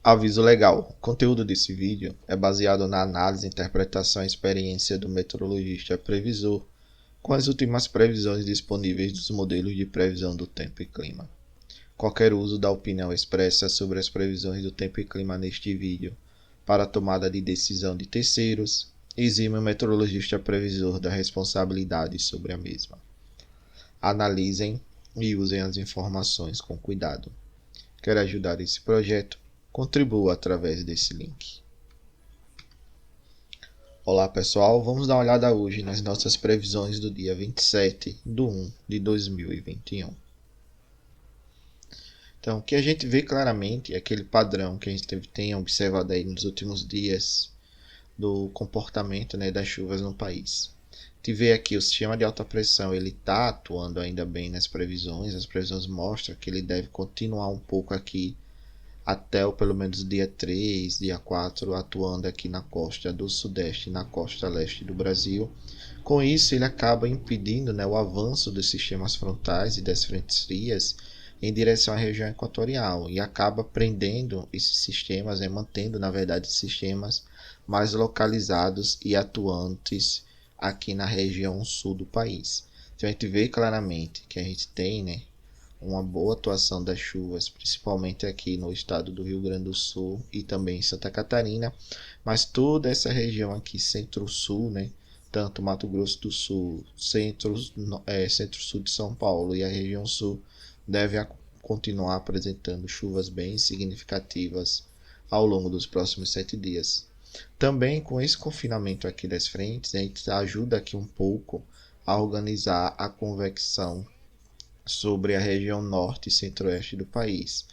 Aviso legal. O conteúdo desse vídeo é baseado na análise, interpretação e experiência do meteorologista previsor com as últimas previsões disponíveis dos modelos de previsão do tempo e clima. Qualquer uso da opinião expressa sobre as previsões do tempo e clima neste vídeo para a tomada de decisão de terceiros exime o meteorologista previsor da responsabilidade sobre a mesma. Analisem e usem as informações com cuidado. Quer ajudar esse projeto? Contribua através desse link. Olá pessoal, vamos dar uma olhada hoje nas nossas previsões do dia 27/1/2021. Então, o que a gente vê claramente é aquele padrão que a gente tem observado aí nos últimos dias do comportamento, das chuvas no país. A gente vê aqui o sistema de alta pressão, ele está atuando ainda bem nas previsões, as previsões mostram que ele deve continuar um pouco aqui até pelo menos dia 3, dia 4, atuando aqui na costa do sudeste e na costa leste do Brasil. Com isso, ele acaba impedindo o avanço dos sistemas frontais e das frentes frias em direção à região equatorial e acaba prendendo esses sistemas, mantendo, na verdade, sistemas mais localizados e atuantes aqui na região sul do país. Então, a gente vê claramente que a gente tem, uma boa atuação das chuvas, principalmente aqui no estado do Rio Grande do Sul e também em Santa Catarina, mas toda essa região aqui, centro-sul, tanto Mato Grosso do Sul, centro-sul de São Paulo e a região sul, deve continuar apresentando chuvas bem significativas ao longo dos próximos 7 dias. Também com esse confinamento aqui das frentes, a gente ajuda aqui um pouco a organizar a convecção sobre a região norte e centro-oeste do país.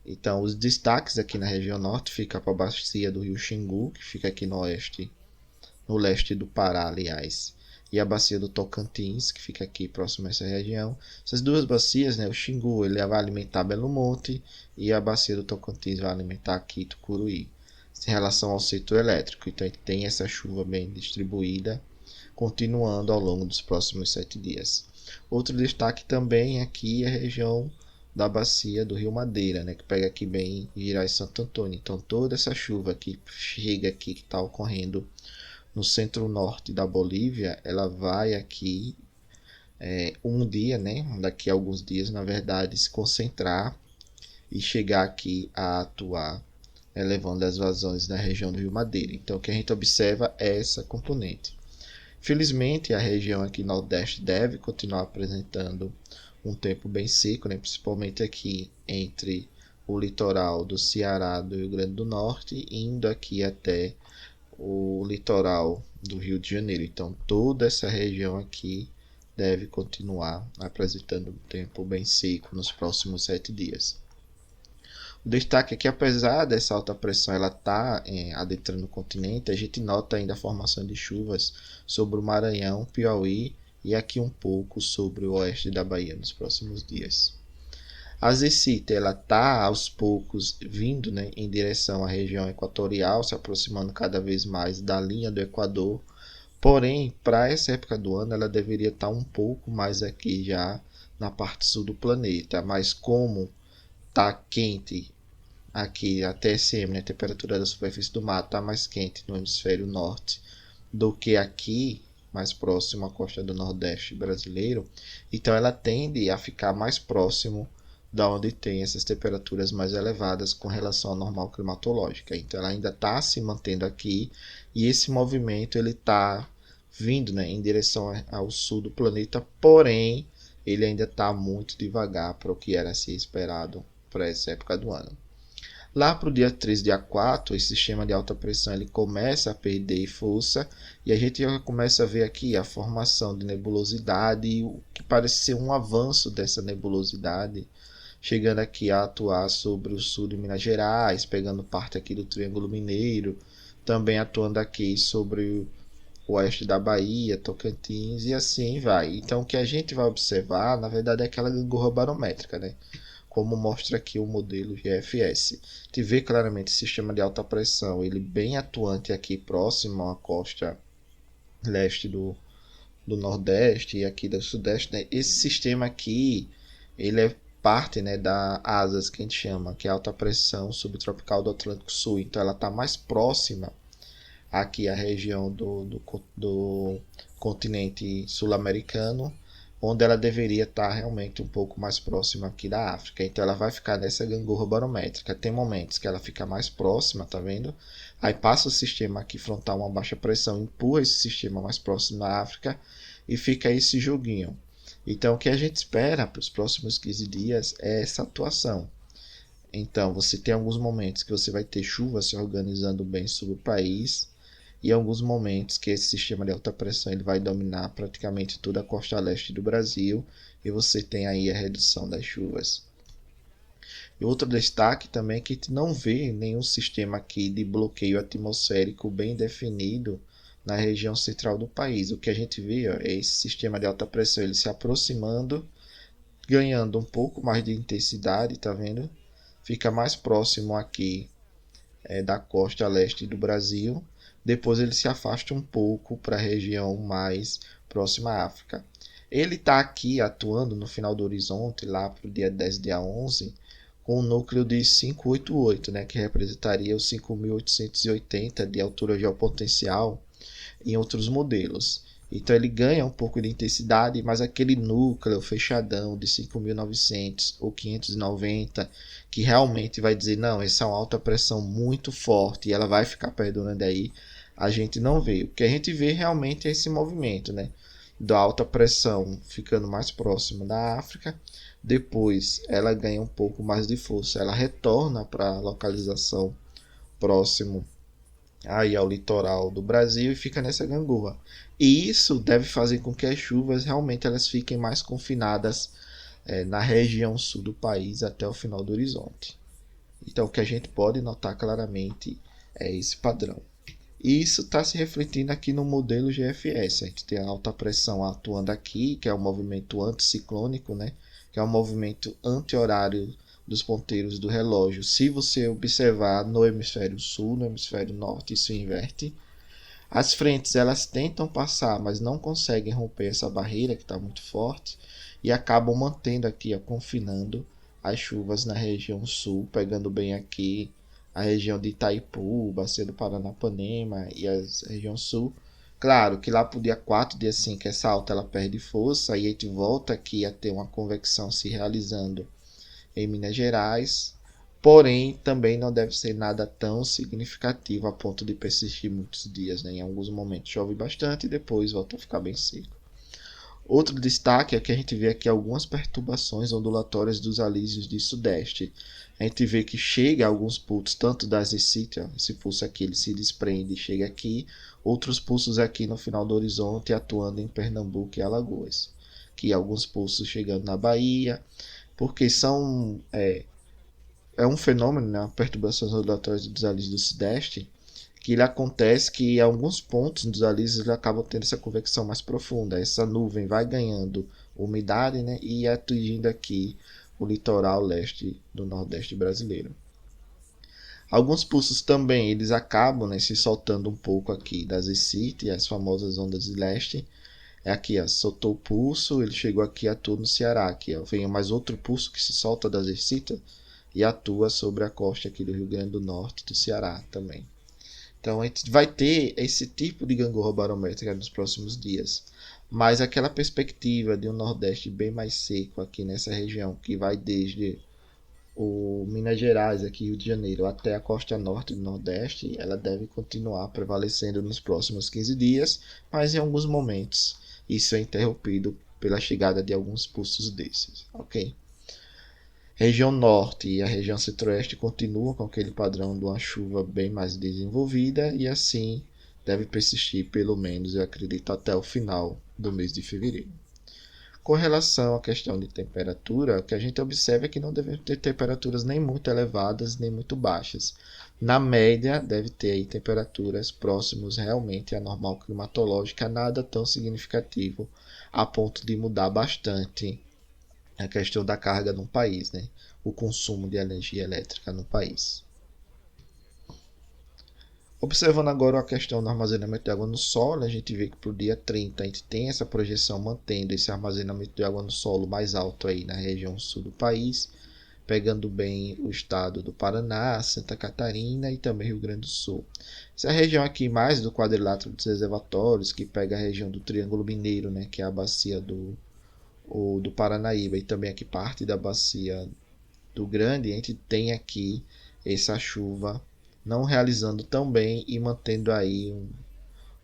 Então, os destaques aqui na região norte fica para a bacia do rio Xingu, que fica aqui no leste do Pará, aliás, e a bacia do Tocantins, que fica aqui próximo a essa região. Essas duas bacias, o Xingu ele vai alimentar Belo Monte e a bacia do Tocantins vai alimentar aqui Tucuruí. Em relação ao setor elétrico, então a gente tem essa chuva bem distribuída, continuando ao longo dos próximos 7 dias. Outro destaque também aqui é a região da bacia do Rio Madeira, que pega aqui bem Gerais e Santo Antônio. Então toda essa chuva que chega aqui, que está ocorrendo no centro-norte da Bolívia, ela vai aqui um dia, daqui a alguns dias, na verdade, se concentrar e chegar aqui a atuar, levando as vazões na região do Rio Madeira. Então o que a gente observa é essa componente. Felizmente, a região aqui nordeste deve continuar apresentando um tempo bem seco, principalmente aqui entre o litoral do Ceará, do Rio Grande do Norte, indo aqui até o litoral do Rio de Janeiro. Então, toda essa região aqui deve continuar apresentando um tempo bem seco nos próximos 7 dias. O destaque é que, apesar dessa alta pressão ela estar adentrando o continente, a gente nota ainda a formação de chuvas sobre o Maranhão, Piauí e aqui um pouco sobre o oeste da Bahia nos próximos dias. A Zecita está aos poucos vindo em direção à região equatorial, se aproximando cada vez mais da linha do Equador. Porém, para essa época do ano, ela deveria estar um pouco mais aqui já na parte sul do planeta, mas como está quente aqui, a TSM, a temperatura da superfície do mar, está mais quente no hemisfério norte do que aqui, mais próximo à costa do Nordeste brasileiro. Então ela tende a ficar mais próximo da onde tem essas temperaturas mais elevadas com relação ao normal climatológica. Então ela ainda está se mantendo aqui e esse movimento ele está vindo em direção ao sul do planeta, porém ele ainda está muito devagar para o que era se esperado para essa época do ano. Lá para o dia 3, dia 4, esse sistema de alta pressão ele começa a perder força e a gente já começa a ver aqui a formação de nebulosidade e o que parece ser um avanço dessa nebulosidade, chegando aqui a atuar sobre o sul de Minas Gerais, pegando parte aqui do Triângulo Mineiro, também atuando aqui sobre o oeste da Bahia, Tocantins e assim vai. Então o que a gente vai observar, na verdade, é aquela gangorra barométrica, como mostra aqui o modelo GFS. Te vê claramente o sistema de alta pressão, ele bem atuante aqui próximo à costa leste do Nordeste e aqui do Sudeste. Esse sistema aqui, ele é parte, né, da ASAS, que a gente chama, que é a alta pressão subtropical do Atlântico Sul. Então ela está mais próxima aqui à região do continente sul-americano, onde ela deveria estar realmente um pouco mais próxima aqui da África. Então ela vai ficar nessa gangorra barométrica. Tem momentos que ela fica mais próxima, tá vendo? Aí passa o sistema aqui frontal, uma baixa pressão, empurra esse sistema mais próximo da África e fica esse joguinho. Então o que a gente espera para os próximos 15 dias é essa atuação. Então você tem alguns momentos que você vai ter chuva se organizando bem sobre o país, e alguns momentos que esse sistema de alta pressão ele vai dominar praticamente toda a costa leste do Brasil, e você tem aí a redução das chuvas. E outro destaque também é que a gente não vê nenhum sistema aqui de bloqueio atmosférico bem definido na região central do país. O que a gente vê é esse sistema de alta pressão ele se aproximando, ganhando um pouco mais de intensidade, tá vendo? Fica mais próximo aqui da costa leste do Brasil. Depois ele se afasta um pouco para a região mais próxima à África. Ele está aqui atuando no final do horizonte, lá para o dia 10, dia 11, com um núcleo de 588, né, que representaria os 5.880 de altura geopotencial em outros modelos. Então ele ganha um pouco de intensidade, mas aquele núcleo fechadão de 5.900 ou 590, que realmente vai dizer, não, essa é uma alta pressão muito forte e ela vai ficar perdurando aí, a gente não vê. O que a gente vê realmente é esse movimento, né, da alta pressão ficando mais próxima da África. Depois ela ganha um pouco mais de força, ela retorna para a localização próximo aí ao litoral do Brasil e fica nessa gangorra. E isso deve fazer com que as chuvas realmente elas fiquem mais confinadas na região sul do país até o final do horizonte. Então o que a gente pode notar claramente é esse padrão. E isso está se refletindo aqui no modelo GFS. A gente tem a alta pressão atuando aqui, que é um movimento anticiclônico, né? Que é um movimento anti-horário dos ponteiros do relógio. Se você observar no hemisfério sul, no hemisfério norte, isso inverte. As frentes elas tentam passar, mas não conseguem romper essa barreira que está muito forte e acabam mantendo aqui, confinando as chuvas na região sul, pegando bem aqui a região de Itaipu, Bacia do Paranapanema e a região sul. Claro que lá para o dia 4, dia 5, essa alta ela perde força e a gente volta aqui a ter uma convecção se realizando em Minas Gerais, porém também não deve ser nada tão significativo a ponto de persistir muitos dias, né? Em alguns momentos chove bastante e depois volta a ficar bem seco. Outro destaque é que a gente vê aqui algumas perturbações ondulatórias dos alísios de sudeste. A gente vê que chega a alguns pulsos, tanto da Zecítia, esse pulso aqui ele se desprende e chega aqui, outros pulsos aqui no final do horizonte atuando em Pernambuco e Alagoas. Aqui alguns pulsos chegando na Bahia, porque é um fenômeno, né, perturbações ondulatórias dos alísios do sudeste, que ele acontece que em alguns pontos dos alísios acabam tendo essa convecção mais profunda. Essa nuvem vai ganhando umidade, né, e atingindo aqui o litoral leste do nordeste brasileiro. Alguns pulsos também eles acabam, né, se soltando um pouco aqui das Zecite, as famosas ondas de leste. É aqui, ó, soltou o pulso, ele chegou aqui e atua no Ceará. Aqui, ó, vem mais outro pulso que se solta das Zecite e atua sobre a costa aqui do Rio Grande do Norte, do Ceará também. Então a gente vai ter esse tipo de gangorra barométrica nos próximos dias. Mas aquela perspectiva de um Nordeste bem mais seco aqui nessa região, que vai desde o Minas Gerais, aqui Rio de Janeiro, até a costa norte do Nordeste, ela deve continuar prevalecendo nos próximos 15 dias, mas em alguns momentos isso é interrompido pela chegada de alguns pulsos desses, ok? Região norte e a região centro-oeste continuam com aquele padrão de uma chuva bem mais desenvolvida e assim deve persistir pelo menos, eu acredito, até o final do mês de fevereiro. Com relação à questão de temperatura, o que a gente observa é que não devemos ter temperaturas nem muito elevadas nem muito baixas. Na média, deve ter aí temperaturas próximas realmente à normal climatológica, nada tão significativo a ponto de mudar bastante a questão da carga no país, né? O consumo de energia elétrica no país. Observando agora a questão do armazenamento de água no solo, a gente vê que para o dia 30 a gente tem essa projeção mantendo esse armazenamento de água no solo mais alto aí na região sul do país, pegando bem o estado do Paraná, Santa Catarina e também Rio Grande do Sul. Essa região aqui mais do quadrilátero dos reservatórios, que pega a região do Triângulo Mineiro, né, que é a bacia do Paranaíba e também aqui parte da bacia do Grande, a gente tem aqui essa chuva não realizando tão bem e mantendo aí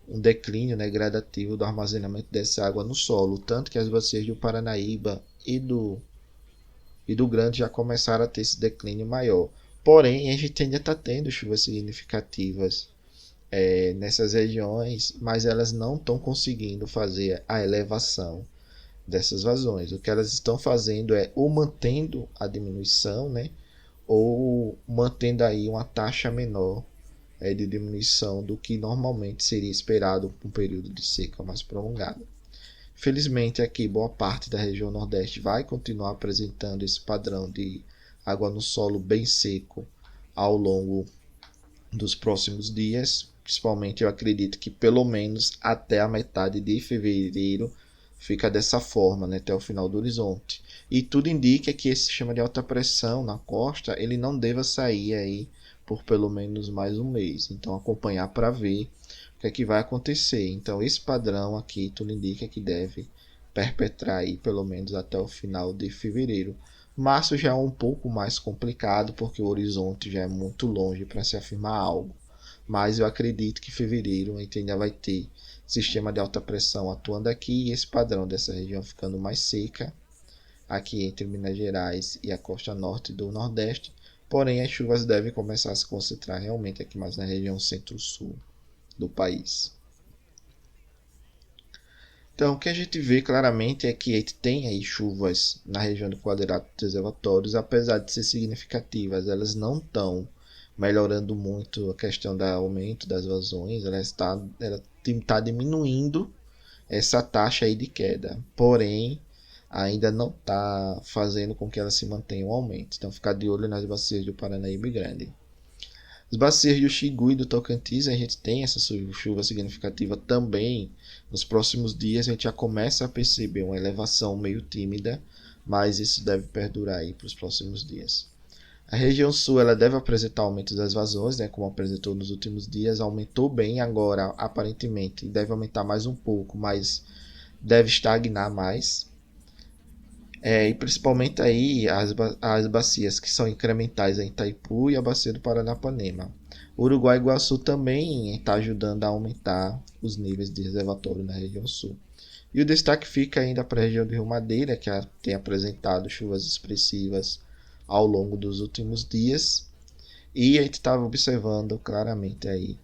um declínio, né, gradativo do armazenamento dessa água no solo, tanto que as bacias do Paranaíba e do Grande já começaram a ter esse declínio maior. Porém, a gente ainda está tendo chuvas significativas nessas regiões, mas elas não estão conseguindo fazer a elevação dessas vazões. O que elas estão fazendo é ou mantendo a diminuição, né, ou mantendo aí uma taxa menor de diminuição do que normalmente seria esperado para um período de seca mais prolongado. Felizmente aqui boa parte da região Nordeste vai continuar apresentando esse padrão de água no solo bem seco ao longo dos próximos dias. Principalmente eu acredito que pelo menos até a metade de fevereiro fica dessa forma, né, até o final do horizonte. E tudo indica que esse sistema de alta pressão na costa ele não deva sair aí por pelo menos mais um mês. Então acompanhar para ver o que é que vai acontecer. Então esse padrão aqui tudo indica que deve perpetrar aí pelo menos até o final de fevereiro. Março já é um pouco mais complicado porque o horizonte já é muito longe para se afirmar algo. Mas eu acredito que fevereiro a gente ainda vai ter sistema de alta pressão atuando aqui e esse padrão dessa região ficando mais seca aqui entre Minas Gerais e a costa norte do Nordeste. Porém, as chuvas devem começar a se concentrar realmente aqui mais na região centro-sul do país. Então, o que a gente vê claramente é que a gente tem aí chuvas na região do quadrilátero dos reservatórios, apesar de ser significativas, elas não estão melhorando muito a questão do aumento das vazões, ela está diminuindo essa taxa aí de queda, porém ainda não está fazendo com que ela se mantenha um aumento. Então, ficar de olho nas bacias do Paranaíba e Grande. As bacias do Xingu e do Tocantins, a gente tem essa chuva significativa também. Nos próximos dias a gente já começa a perceber uma elevação meio tímida, mas isso deve perdurar aí para os próximos dias. A região sul ela deve apresentar aumento das vazões, né, como apresentou nos últimos dias, aumentou bem agora, aparentemente, deve aumentar mais um pouco, mas deve estagnar mais. E principalmente aí as bacias que são incrementais em Itaipu e a bacia do Paranapanema. O Uruguai e Iguaçu também está ajudando a aumentar os níveis de reservatório na região sul. E o destaque fica ainda para a região de Rio Madeira, que tem apresentado chuvas expressivas ao longo dos últimos dias. E a gente estava observando claramente aí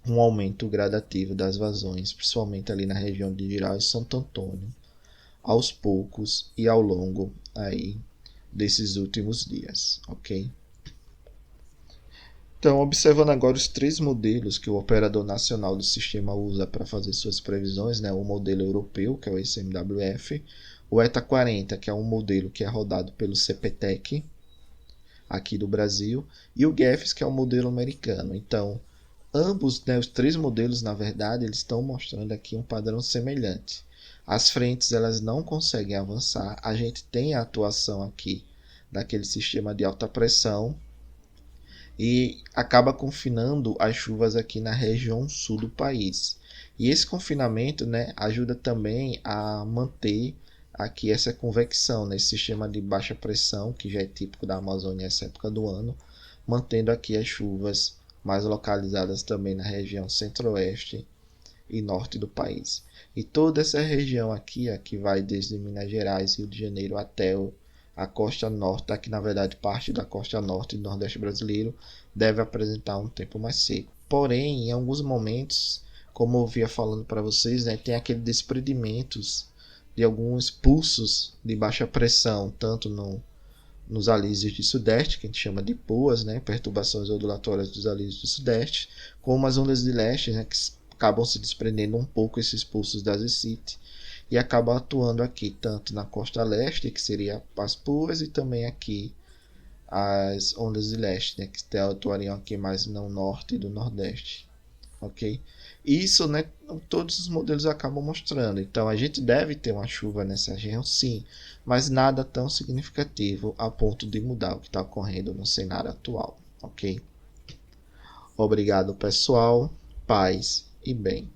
um aumento gradativo das vazões, principalmente ali na região de Giral e Santo Antônio, aos poucos e ao longo aí desses últimos dias, ok? Então, observando agora os três modelos que o operador nacional do sistema usa para fazer suas previsões, né? O modelo europeu, que é o ICMWF, o ETA 40, que é um modelo que é rodado pelo CPTEC, aqui do Brasil, e o GEFS, que é o modelo americano. Então, ambos, né, os três modelos, na verdade, eles estão mostrando aqui um padrão semelhante. As frentes elas não conseguem avançar. A gente tem a atuação aqui daquele sistema de alta pressão e acaba confinando as chuvas aqui na região sul do país. E esse confinamento, né, ajuda também a manter aqui essa convecção nesse sistema de baixa pressão que já é típico da Amazônia nessa época do ano, mantendo aqui as chuvas mais localizadas também na região centro-oeste e norte do país. E toda essa região aqui, que vai desde Minas Gerais, Rio de Janeiro até a costa norte, que na verdade parte da costa norte do Nordeste brasileiro, deve apresentar um tempo mais seco. Porém, em alguns momentos, como eu vinha falando para vocês, né, tem aqueles desprendimentos de alguns pulsos de baixa pressão, tanto nos alísios de sudeste, que a gente chama de POAs, né, perturbações ondulatórias dos alísios do sudeste, como as ondas de leste, né, que acabam se desprendendo um pouco esses pulsos da ZCIT e acabam atuando aqui tanto na costa leste, que seria as POAs, e também aqui as ondas de leste, né, que atuariam aqui mais no norte e do nordeste, ok? Isso, né, todos os modelos acabam mostrando. Então a gente deve ter uma chuva nessa região, sim, mas nada tão significativo a ponto de mudar o que está ocorrendo no cenário atual, ok? Obrigado, pessoal. Paz e bem.